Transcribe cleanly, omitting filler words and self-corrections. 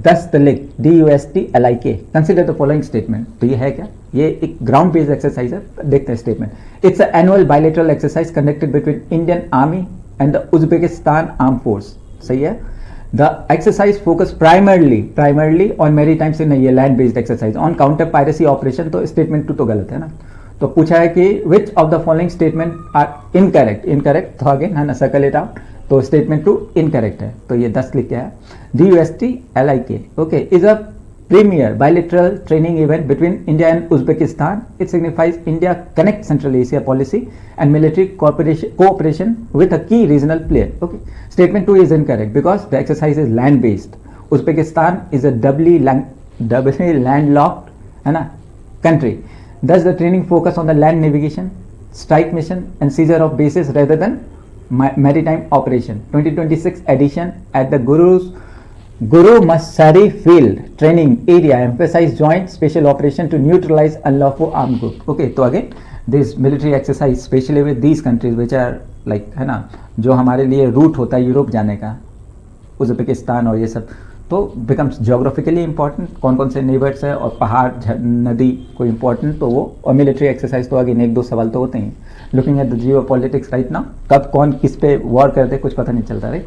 दस्तलिक DUSTLIK consider the following statement. तो ये है क्या? ये एक ग्राउंड बेस्ड एक्सरसाइज है। देखते हैं statement. It's annual bilateral exercise conducted between Indian army and the Uzbekistan arm force. सही है। The exercise focus primarily on maritime से नहीं, ये land based exercise on counter piracy operation. तो स्टेटमेंट 2 तो गलत है ना। तो पूछा है कि which of the following statement are incorrect. तो अगेन है ना, सर्कल इट आउट। तो स्टेटमेंट 2 इनकरेक्ट है। तो ये 10 लिख क्या है? DUSTLIK okay is a premier bilateral training event between India and Uzbekistan. It signifies India connect Central Asia policy and military cooperation with a key regional player. Okay. Statement 2 is incorrect because the exercise is land based. Uzbekistan is a doubly landlocked country. Thus the training focus on the land navigation, strike mission and seizure of bases rather than maritime operation. 2026 edition at the Guru Masari Field Training Area emphasize joint special operation to neutralize unlawful armed group. Okay, तो again this military exercise especially with these countries which are like है ना, जो हमारे लिए root होता है Europe जाने का, उज्बेकिस्तान और ये सब, तो बिकम्स जोग्राफिकली इंपॉर्टेंट। कौन कौन से नेबर्स है और पहाड़ नदी को इंपॉर्टेंट, तो वो और मिलिट्री एक्सरसाइज तो अगेन 1-2 सवाल तो होते हैं। Looking at the Jio politics right now, कब कौन किस पे वॉर करते कुछ पता नहीं चलता। राइट।